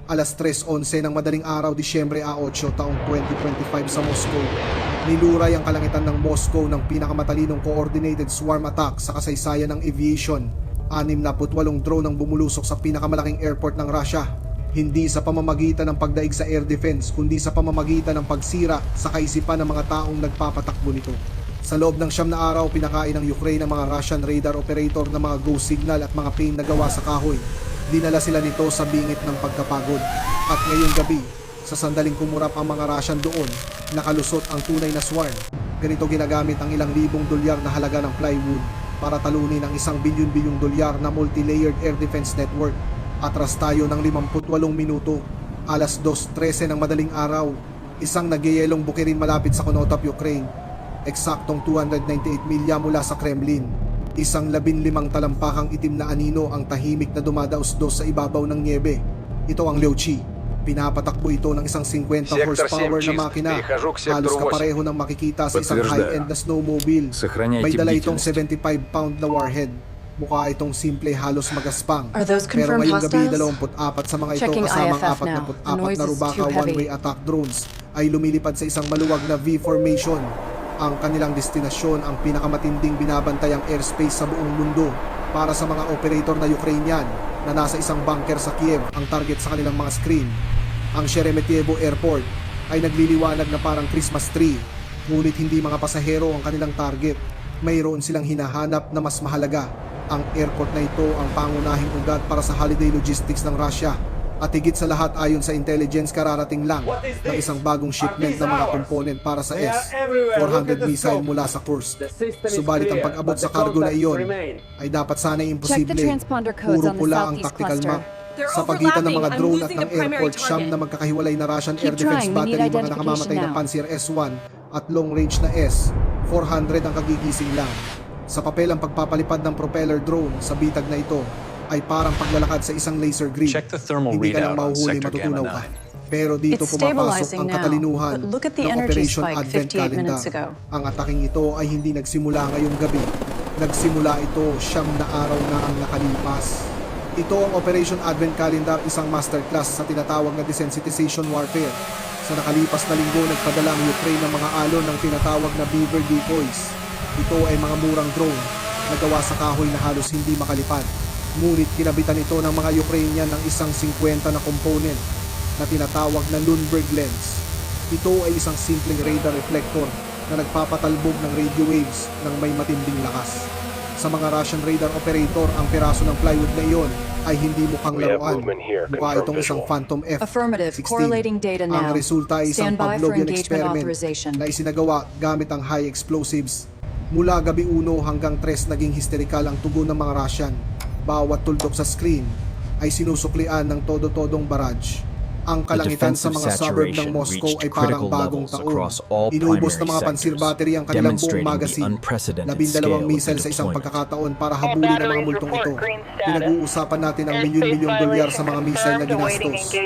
Alas 3:11 ng madaling araw, Disyembre 8, taong 2025 sa Moscow. Niluray ang kalangitan ng Moscow ng pinakamatalinong coordinated swarm attack sa kasaysayan ng aviation. 68 drone ang bumulusok sa pinakamalaking airport ng Russia. Hindi sa pamamagitan ng pagdaig sa air defense, kundi sa pamamagitan ng pagsira sa kaisipan ng mga taong nagpapatakbo nito. Sa loob ng 9 na araw, pinakain ng Ukraine ng mga Russian radar operator na mga go signal at mga pain na gawa sa kahoy. Dinala sila nito sa bingit ng pagkapagod. At ngayong gabi, sa sandaling kumurap ang mga Russian doon, nakalusot ang tunay na swarm. Ganito ginagamit ang ilang libong dolyar na halaga ng plywood para talunin ang $1 bilyon dolyar na multi-layered air defense network. Atras tayo ng 58 minuto. Alas 2:13 ng madaling araw, isang nagyayelong bukirin malapit sa Konotop, Ukraine. Eksaktong 298 milya mula sa Kremlin. Isang 15 talampakang itim na anino ang tahimik na dumadaos-dos sa ibabaw ng niebe. Ito ang Leochi. Pinapatakbo ito ng isang 50 horsepower na makina. Halos kapareho ng makikita sa isang high-end na snowmobile. May dala itong 75-pound na warhead. Mukha itong simple, halos magaspang. Pero ngayong gabi, 24 sa mga ito kasamang 44 na Rubaka one-way attack drones ay lumilipad sa isang maluwag na V-formation. Ang kanilang destinasyon ang pinakamatinding binabantayang airspace sa buong mundo para sa mga operator na Ukrainian na nasa isang bunker sa Kiev ang target sa kanilang mga screen. Ang Sheremetyevo Airport ay nagliliwanag na parang Christmas tree, ngunit hindi mga pasahero ang kanilang target. Mayroon silang hinahanap na mas mahalaga. Ang airport na ito ang pangunahing ugat para sa holiday logistics ng Russia. At higit sa lahat, ayon sa intelligence, kararating lang ng isang bagong shipment ng mga component para sa S-400 missile mula sa Kursk. Subalit ang pag-abot sa cargo na iyon ay dapat sana'y imposible. Puro pula ang tactical map. Sa pagitan ng mga drone at ng airport, siyam na magkakahiwalay na Russian air defense battery, mga nakamamatay na Pantsir S-1 at long range na S-400 ang kagigising lang. Sa papel, ang pagpapalipad ng propeller drone sa bitag na ito ay parang paglalakad sa isang laser grid. Hindi ka lang mahuhuli, matutunaw ka. Pero dito pumapasok ang katalinuhan ng Operation Advent Calendar. Ang ataking ito ay hindi nagsimula ngayong gabi. Nagsimula ito 9 na araw na ang nakalipas. Ito ang Operation Advent Calendar, isang masterclass sa tinatawag na desensitization warfare. Sa nakalipas na linggo, nagpadala ang Ukraine ng mga alon ng tinatawag na Beaver decoys. Ito ay mga murang drone na gawa sa kahoy na halos hindi makalipad. Ngunit kinabitan ito ng mga Ukrainian ng isang 50 na component na tinatawag na Lundberg lens. Ito ay isang simpleng radar reflector na nagpapatalbog ng radio waves ng may matinding lakas. Sa mga Russian radar operator, ang piraso ng plywood na iyon ay hindi mukhang laruan. Mukha itong isang Phantom F-16. Ang resulta ay isang Pavlovian experiment na isinagawa gamit ang high explosives. Mula gabi 1 hanggang 3 naging hysterikal ang tugon ng mga Russian. Bawat tuldok sa screen ay sinusuklian ng todo-todong barrage. Ang kalangitan sa mga suburb ng Moscow ay parang bagong taon. Inubos ng mga Pantsir battery ang kanilang buong magazine. 12 missile sa isang pagkakataon para habulin ang mga multong ito. Pinag-uusapan natin ang milyon-milyong dolyar sa mga missile na ginastos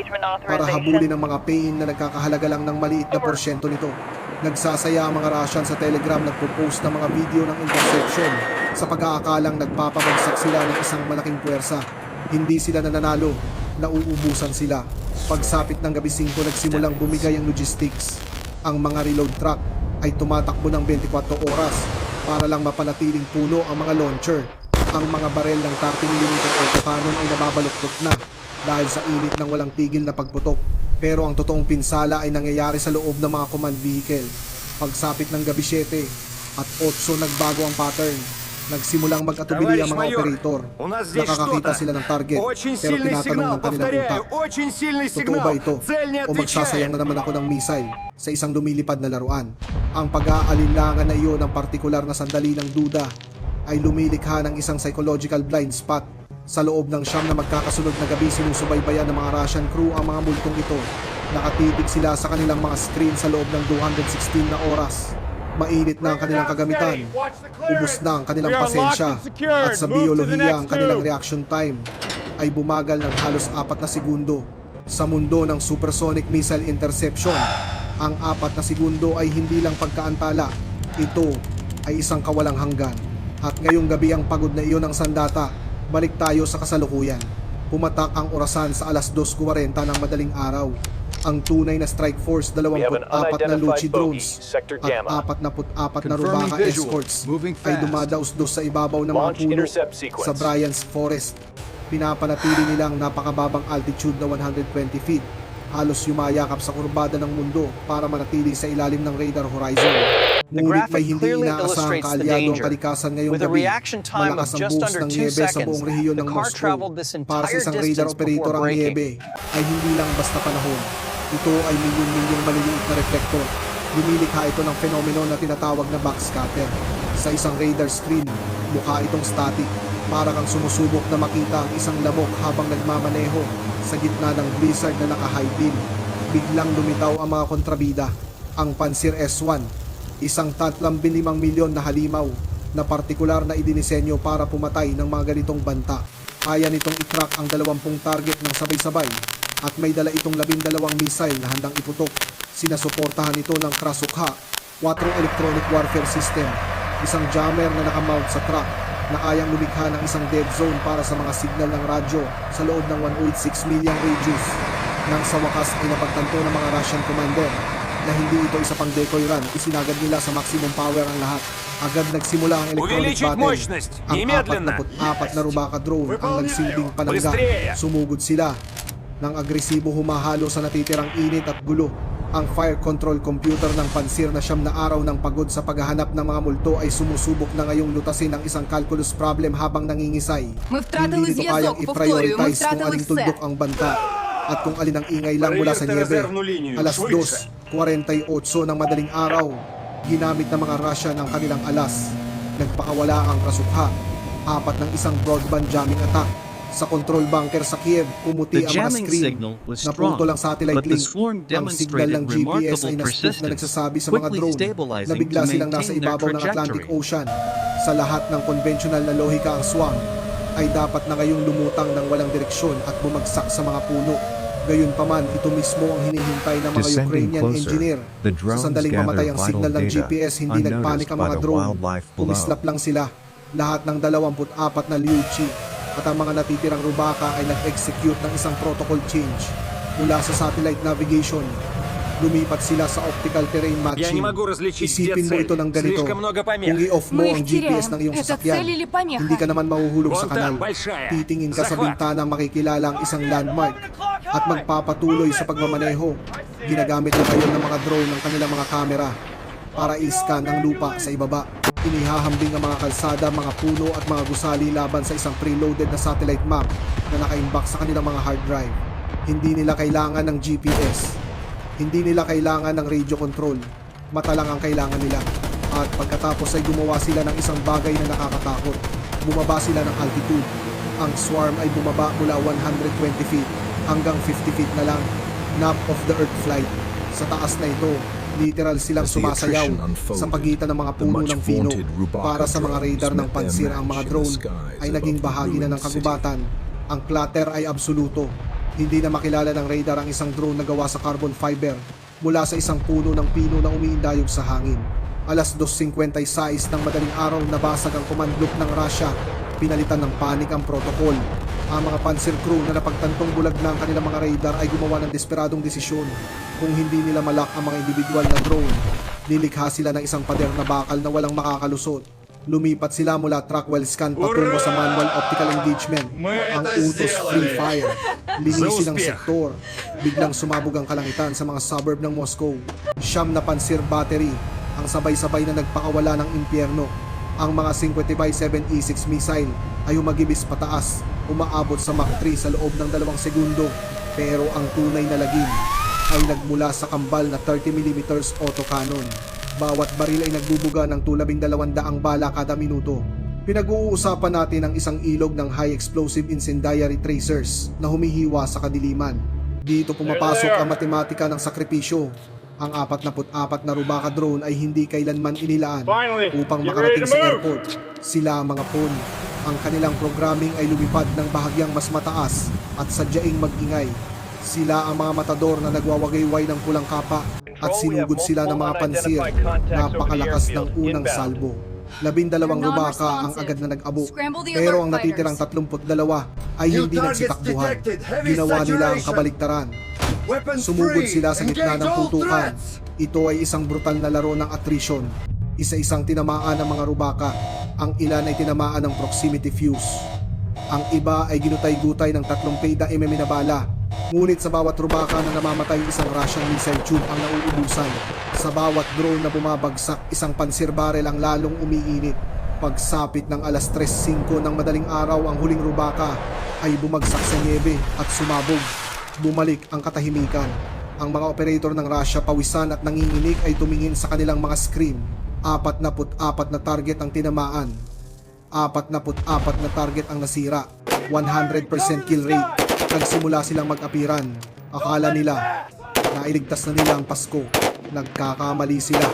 para habulin ang mga pain na nagkakahalaga lang ng maliit na porsyento nito. Nagsasaya ang mga Russian sa Telegram, nagpo-post ng mga video ng interception sa pag-aakalang nagpapabagsak sila ng isang malaking puwersa. Hindi sila nananalo, nauubusan sila. Pagsapit ng gabi 5, nagsimulang bumigay ang logistics. Ang mga reload truck ay tumatakbo ng 24 oras para lang mapanatiling puno ang mga launcher. Ang mga barel ng 30mm autocannon ay nababaluktot na dahil sa init ng walang tigil na pagputok. Pero ang totoong pinsala ay nangyayari sa loob ng mga command vehicle. Pagsapit ng gabi 7 at 8, nagbago ang pattern. Nagsimulang mag-atubili ang mga operator. Nakakakita sila ng target, pero tinatanong ng kanilang utak, totoo ba ito? O magsasayang na naman ako ng missile sa isang lumilipad na laruan? Ang pag-aalinlangan na iyon ng partikular na sandali ng duda ay lumilikha ng isang psychological blind spot. Sa loob ng 9 na magkakasunod na gabi, sinusubaybayan ng mga Russian crew ang mga multong ito. Nakatitig sila sa kanilang mga screen sa loob ng 216 na oras. Mainit na ang kanilang kagamitan, ubos na ang kanilang pasensya, at sa biyolohiya ang kanilang reaction time ay bumagal ng halos 4 na segundo. Sa mundo ng supersonic missile interception, ang 4 na segundo ay hindi lang pagkaantala, ito ay isang kawalang hanggan. At ngayong gabi ang pagod na iyon ng sandata. Balik tayo sa kasalukuyan. Pumatak ang orasan sa alas 2:40 ng madaling araw. Ang tunay na strike force, 24 na Lucci drones at 44 na Rubaka escorts ay dumadaos-dos sa ibabaw ng mga puno sa Bryan's Forest. Pinapanatili nilang napakababang altitude na 120 feet. Halos yumayakap sa kurbada ng mundo para manatili sa ilalim ng radar horizon. Ngunit may hindi inaasahang kaalyado ang kalikasan ngayong gabi. Malakas ang buhos ng niebe sa buong rehiyon ng Moscow. Para sa isang radar operator ang niebe ay hindi lang basta panahon. Ito ay milyon-milyong maliliit na reflektor. Lumilikha ito ng fenomeno na tinatawag na backscatter. Sa isang radar screen, mukha itong static. Para kang sumusubok na makita ang isang lamok habang nagmamaneho sa gitna ng blizzard na naka-high beam. Biglang lumitaw ang mga kontrabida. Ang Pantsir S1, isang 35 milyon na halimaw na partikular na idinisenyo para pumatay ng mga ganitong banta. Kaya nitong itrack ang 20 target ng sabay-sabay at may dala itong 12 missile na handang iputok. Sinasuportahan ito ng Krasukha, 4 electronic warfare system, isang jammer na nakamount sa truck na kayang lumikha ng isang dead zone para sa mga signal ng radyo sa loob ng 186 milyang radius. Nang sa wakas ay napagtanto ng mga Russian commander na hindi ito isa pang decoy run, isinagad nila sa maximum power ang lahat. Agad nagsimula ang electronic battle. Ang 44 na Rubaka drone ang nagsilbing panangga. Sumugod sila. Nang agresibo humahalo sa natitirang init at gulo, ang fire control computer ng Pantsir na 9 na araw ng pagod sa paghahanap ng mga multo ay sumusubok na ngayong lutasin ang isang calculus problem habang nangingisay. Hindi nito kayang i-prioritize kung aling tuldok ang banta at kung alin ang ingay lang mula sa niebe. Alas 2:48 ng madaling araw, ginamit ng mga Russia ng kanilang alas. Nagpakawala ang Krasukha, 4 ng isang broadband jamming attack. Sa control bunker sa Kiev, pumuti ang mga screen. Naputol ang satellite link. Ang signal ng GPS ay na-spoof na nagsasabi sa mga drone na bigla silang nasa ibabaw ng Atlantic Ocean. Sa lahat ng konvensyonal na lohika ang SWAM ay dapat na ngayong lumutang ng walang direksyon at bumagsak sa mga puno. Gayunpaman, ito mismo ang hinihintay ng mga Ukrainian engineer. Sa sandaling mamatay ang signal ng GPS, hindi nagpanik ang mga drone. Pumislap lang sila. Lahat ng 24 na Lucci at ang mga natitirang Rubaka ay nag-execute ng isang protocol change. Mula sa satellite navigation, lumipat sila sa optical terrain matching. Isipin mo ito ng ganito. Kung i-off mo ang GPS ng iyong sasakyan, hindi ka naman mahuhulog sa kanal. Titingin ka sa bintana makikilala ang isang landmark at magpapatuloy sa pagmamaneho. Ginagamit na kayo ng mga drone ng kanilang mga kamera para i-scan ang lupa sa ibaba. Inihahambing ang mga kalsada, mga puno at mga gusali laban sa isang preloaded na satellite map na naka-imbak sa kanilang mga hard drive. Hindi nila kailangan ng GPS. Hindi nila kailangan ng radio control. Mata lang ang kailangan nila. At pagkatapos ay gumawa sila ng isang bagay na nakakatakot. Bumaba sila ng altitude. Ang swarm ay bumaba mula 120 feet hanggang 50 feet na lang. Nap of the earth flight. Sa taas na ito, literal silang sumasayaw sa pagitan ng mga puno ng pino. Para sa mga radar ng Pantsir, ang mga drone ay naging bahagi na ng kagubatan. Ang clutter ay absoluto. Hindi na makilala ng radar ang isang drone na gawa sa carbon fiber mula sa isang puno ng pino na umiindayog sa hangin. Alas 2:56 ng madaling araw, nabasag ang command loop ng Russia. Pinalitan ng panik ang protocol. Ang mga Pantsir crew na napagtantong bulag na ang kanilang mga radar ay gumawa ng desperadong desisyon. Kung hindi nila malak ang mga individual na drone, nilikha sila ng isang pader na bakal na walang makakalusot. Lumipat sila mula track well scan patungo sa manual optical engagement. Ang utos free fire. Linisin ang sektor. Biglang sumabog ang kalangitan sa mga suburb ng Moscow. 9 na Pantsir battery ang sabay-sabay na nagpakawala ng impyerno. Ang mga 55-7 E6 missile ay humagibis pataas, umaabot sa Mach 3 sa loob ng 2 segundo. Pero ang tunay na lagim ay nagmula sa kambal na 30mm autocannon. Bawat baril ay nagbubuga ng 2,200 bala kada minuto. Pinag-uusapan natin ang isang ilog ng high explosive incendiary tracers na humihiwa sa kadiliman. Dito pumapasok ang matematika ng sakripisyo. Ang 44 na Rubaka drone ay hindi kailanman inilaan upang makarating sa airport. Sila mga pawn. Ang kanilang programming ay lumipad ng bahagyang mas mataas at sadyaing mag-ingay. Sila ang mga matador na nagwawagayway ng pulang kapa at sinugod sila ng mga Pantsir. Napakalakas ng unang salbo. 12 rubaka ang agad na nag-abo, pero ang natitirang 32 ay hindi nagsitakbuhan. Ginawa nila ang kabaligtaran. Sumugod sila sa gitna ng putukan. Ito ay isang brutal na laro ng attrition. Isa-isang tinamaan ng mga rubaka. Ang ilan ay tinamaan ng proximity fuse. Ang iba ay ginutay-gutay ng 3 Payda MM na bala. Ngunit sa bawat rubaka na namamatay, isang Russian missile tube ang nauubusan. Sa bawat drone na bumabagsak, isang pansir barrel ang lalong umiinit. Pagsapit ng alas 3:05 ng madaling araw, ang huling rubaka ay bumagsak sa niebe at sumabog. Bumalik ang katahimikan. Ang mga operator ng Russia, pawisan at nanginginig, ay tumingin sa kanilang mga screen. 44 na target ang tinamaan. 44 na target ang nasira. 100% kill rate. Nagsimula silang mag-apiran. Akala nila nailigtas na nila ang Pasko. Nagkakamali sila.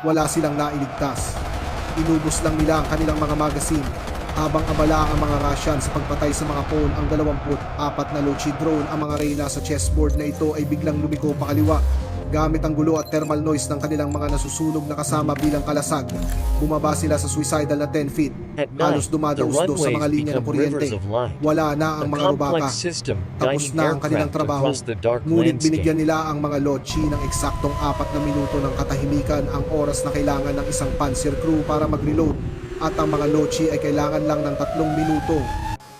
Wala silang nailigtas. Inubos lang nila ang kanilang mga magazine. Habang abala ang mga Russian sa pagpatay sa mga pawn, ang 24 na Lochi drone, ang mga reyna sa chessboard na ito ay biglang lumiko pakaliwa. Gamit ang gulo at thermal noise ng kanilang mga nasusunog na kasama bilang kalasag, bumaba sila sa suicidal na 10 feet. Halos dumadausdo sa mga linya ng kuryente. Wala na ang mga rubaka. Tapos na ang kanilang trabaho. Ngunit binigyan nila ang mga Lochi ng eksaktong 4 na minuto ng katahimikan, ang oras na kailangan ng isang panzer crew para mag-reload. At ang mga Lochi ay kailangan lang ng 3 minuto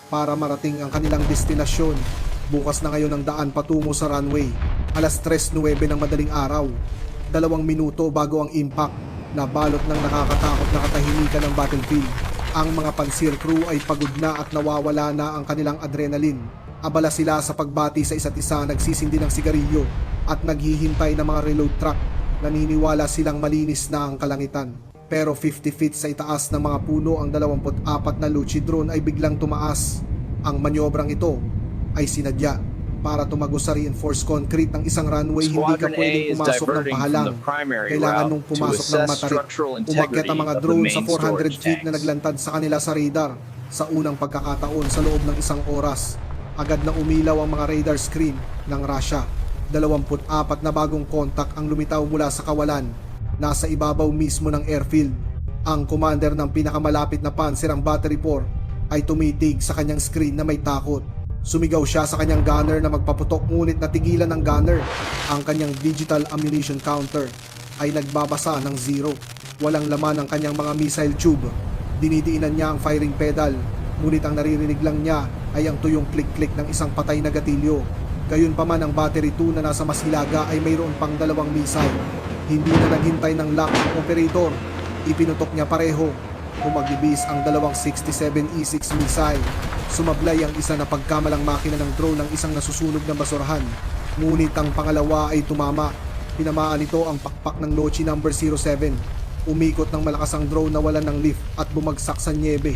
para marating ang kanilang destinasyon. Bukas na ngayon ang daan patungo sa runway. Alas 3:09 ng madaling araw. 2 minuto bago ang impact, na balot ng nakakatakot na katahimikan ng battlefield. Ang mga pansir crew ay pagod na at nawawala na ang kanilang adrenaline. Abala sila sa pagbati sa isa't isa, nagsisindi ng sigarilyo at naghihintay ng mga reload truck. Naniniwala silang malinis na ang kalangitan. Pero 50 feet sa itaas ng mga puno, ang 24 na Lochi drone ay biglang tumaas. Ang manyobrang ito ay sinadya para tumagos sa reinforced concrete ng isang runway. Hindi ka pwedeng pumasok ng pahalang. Kailangan nung pumasok ng matarik. Umakyat ang mga drone sa 400 feet na naglantad sa kanila sa radar. Sa unang pagkakataon sa loob ng 1 oras, agad na umilaw ang mga radar screen ng Russia. 24 na bagong kontak ang lumitaw mula sa kawalan. Nasa ibabaw mismo ng airfield. Ang commander ng pinakamalapit na panzer, ang Battery 4, ay tumitig sa kanyang screen na may takot. Sumigaw siya sa kanyang gunner na magpaputok, ngunit natigilan ng gunner. Ang kanyang digital ammunition counter ay nagbabasa ng 0. Walang laman ang kanyang mga missile tube. Dinidiinan niya ang firing pedal, ngunit ang naririnig lang niya ay ang tuyong click-click ng isang patay na gatilyo. Gayunpaman, ang Battery 2 na nasa Masilaga ay mayroon pang 2 missile. Hindi na naghintay ng lock ng operator. Ipinutok niya pareho. Umaglibis ang 2 67 E6 missile. Sumablay ang isa na pagkamalang makina ng drone ng isang nasusunog na basurahan. Ngunit ang pangalawa ay tumama. Tinamaan nito ang pakpak ng Lochi number 07. Umikot ng malakas ang drone na walan ng lift at bumagsak sa niebe.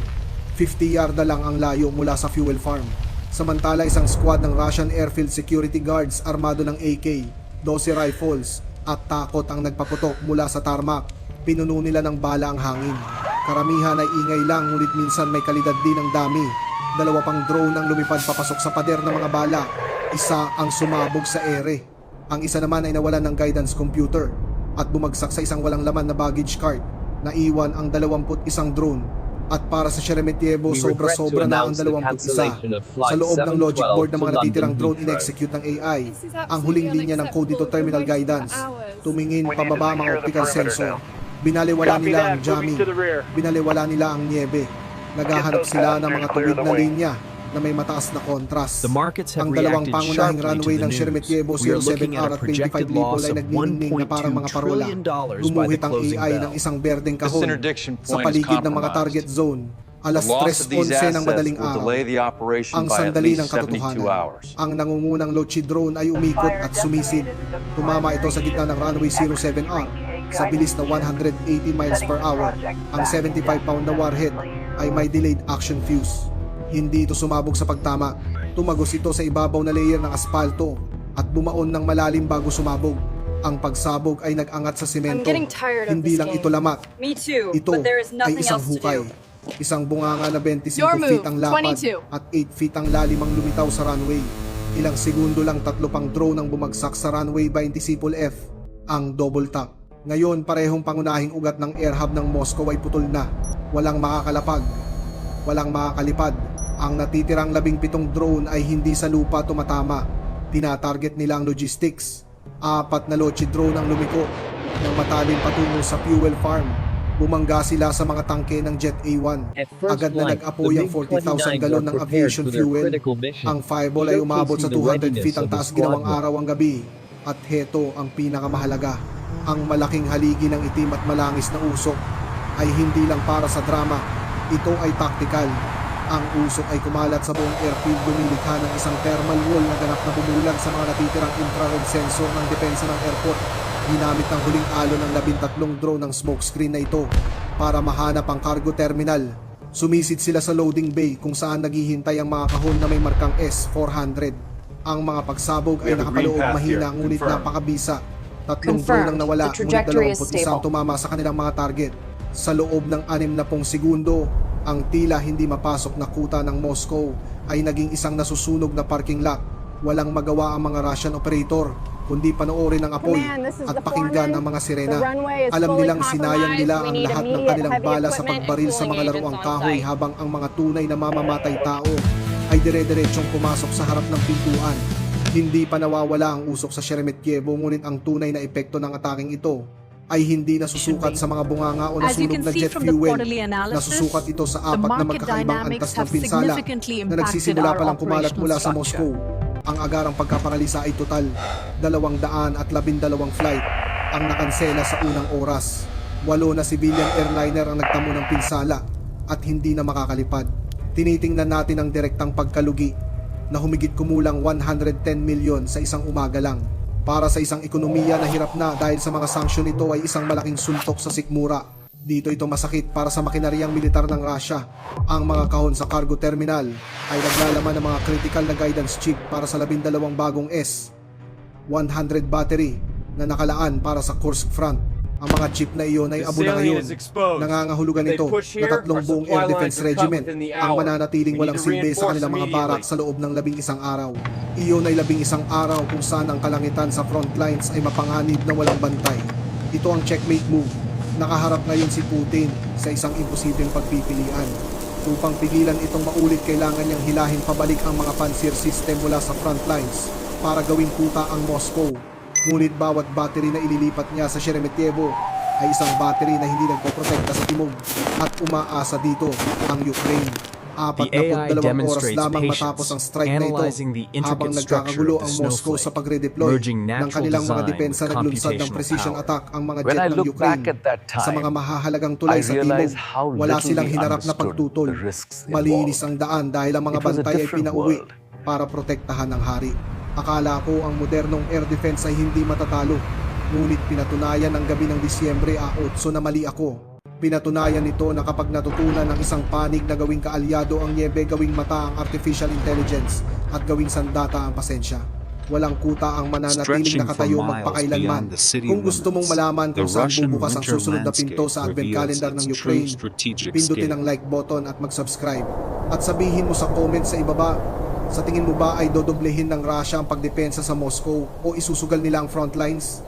50 yarda lang ang layo mula sa fuel farm. Samantala, isang squad ng Russian airfield security guards armado ng AK, 12 rifles at takot ang nagpaputok mula sa tarmac. Pinuno nila ng bala ang hangin. Karamihan ay ingay lang, ngunit minsan may kalidad din ang dami. 2 pang drone ang lumipad papasok sa pader ng mga bala. Isa ang sumabog sa ere. Ang isa naman ay nawalan ng guidance computer at bumagsak sa isang walang laman na baggage cart. Naiwan ang 21 drone. At para sa Sheremetyevo, sobra-sobra na ang 21. Sa loob ng logic board ng mga natitirang drone, in-execute ng AI ang huling linya ng code dito, terminal guidance. Tumingin pababa mga optical sensor. Binaliwala nila ang jamming. Binaliwala nila ang niebe. Naghahanap sila ng mga tuwid na linya na may mataas na contrast. Ang 2 pangunahing runway ng Sheremetyevo 07R at 25 Lipol ay nagniningning na parang mga parola. Gumuhit ang AI ng isang berdeng kahon sa paligid ng mga target zone. Alas 3:11 ng madaling araw, ang sandali ng katotohanan. Ang nangungunang Lochi drone ay umikot at sumisid. Tumama ito sa gitna ng runway 07R sa bilis na 180 miles per hour. Ang 75-pound na warhead ay may delayed action fuse. Hindi ito sumabog sa pagtama. Tumagos ito sa ibabaw na layer ng asfalto at bumaon ng malalim bago sumabog. Ang pagsabog ay nag-angat sa simento. Hindi lang ito lamat. Ito ay isang hukay. Isang bunganga na 25 feet ang lapad at 8 feet ang lalim ang lumitaw sa runway. Ilang segundo lang, 3 pang drone ang bumagsak sa runway 20 F. Ang double top. Ngayon, parehong pangunahing ugat ng air hub ng Moscow ay putol na. Walang makakalapag, walang makakalipad. Ang natitirang 17 drone ay hindi sa lupa tumatama. Tinatarget nila ang logistics. 4 na Lockheed drone ang lumiko ng matalim patungo sa fuel farm. Bumangga sila sa mga tangke ng Jet A1. Agad na nag-apoy ang 40,000 galon ng aviation fuel. Ang fireball ay umabot sa 200 feet ang taas ginawang araw ang gabi. At heto ang pinakamahalaga. Ang malaking haligi ng itim at malangis na usok ay hindi lang para sa drama. Ito ay tactical. Ang usok ay kumalat sa buong airfield, lumilikha ng isang thermal wall na ganap na bumulan sa mga natitirang infrared sensor ng depensa ng airport. Ginamit ng huling alon ng 13 drone ng smokescreen na ito para mahanap ang cargo terminal. Sumisid sila sa loading bay kung saan naghihintay ang mga kahon na may markang S-400. Ang mga pagsabog ay nakapaloob mahina ngunit napakabisa. 3 drone ang nawala ngunit 21 tumama sa kanilang mga target. Sa loob ng 60 segundo, ang tila hindi mapasok na kuta ng Moscow ay naging isang nasusunog na parking lot. Walang magawa ang mga Russian operator kundi panoorin ang apoy at pakinggan ang mga sirena. Alam nilang sinayang nila ang lahat ng kanilang bala sa pagbaril sa mga laruang kahoy habang ang mga tunay na mamamatay tao ay dire-diretsyong pumasok sa harap ng pintuan. Hindi pa nawawala ang usok sa Sheremetyevo ngunit ang tunay na epekto ng ataking ito ay hindi nasusukat sa mga bunganga o nasunog na jet fuel. Nasusukat ito sa 4 na magkakaibang antas ng pinsala na nagsisimula palang kumalat mula sa Moscow. Ang agarang pagkaparalisa ay total. 212 flight ang nakansela sa unang oras. 8 na civilian airliner ang nagtamo ng pinsala at hindi na makakalipad. Tinitingnan natin ang direktang pagkalugi na humigit kumulang 110 milyon sa isang umaga lang. Para sa isang ekonomiya na hirap na dahil sa mga sanksyon, ito ay isang malaking suntok sa sikmura. Dito ito masakit para sa makinaryang militar ng Russia. Ang mga kahon sa cargo terminal ay naglalaman ng mga critical na guidance chip para sa 12 bagong S-100 battery na nakalaan para sa Kursk front. Ang mga chip na iyon ay abo na ngayon. Nangangahulugan ito na 3 buong air defense regiment ang mananatiling walang silbi sa kanilang mga barak sa loob ng 11 araw. Iyon ay 11 araw kung saan ang kalangitan sa front lines ay mapanganib na walang bantay. Ito ang checkmate move. Nakaharap ngayon si Putin sa isang imposibleng pagpipilian. Upang pigilan itong maulit, kailangan niyang hilahin pabalik ang mga pansir system mula sa front lines para gawing kuta ang Moscow. Ngunit bawat battery na ililipat niya sa Sheremetyevo ay isang battery na hindi nagpoprotekta sa timog at umaasa dito ang Ukraine. 42 oras lamang matapos ang strike na ito, habang nagkakagulo ang Moscow sa pagredeploy ng kanilang mga depensa, naglunsad ng precision attack ang mga jet ng Ukraine sa mga mahahalagang tulay sa timog. Wala silang hinarap na pagtutol. Malinis ang daan dahil ang mga bantay ay pinauwi para protektahan ng hari. Akala ko ang modernong air defense ay hindi matatalo, ngunit pinatunayan ng gabi ng Disyembre 8 na mali ako. Pinatunayan nito na kapag natutunan ng isang panig na gawing kaalyado ang niebe, gawing mata ang artificial intelligence at gawing sandata ang pasensya. Walang kuta ang mananatiling nakatayo magpakailanman. Kung gusto mong malaman kung saan bubukas ang susunod na pinto sa advent calendar ng Ukraine, pindutin ang like button at mag-subscribe. At sabihin mo sa comment sa ibaba, sa tingin mo ba ay dodoblehin ng Russia ang pagdepensa sa Moscow o isusugal nila ang front lines?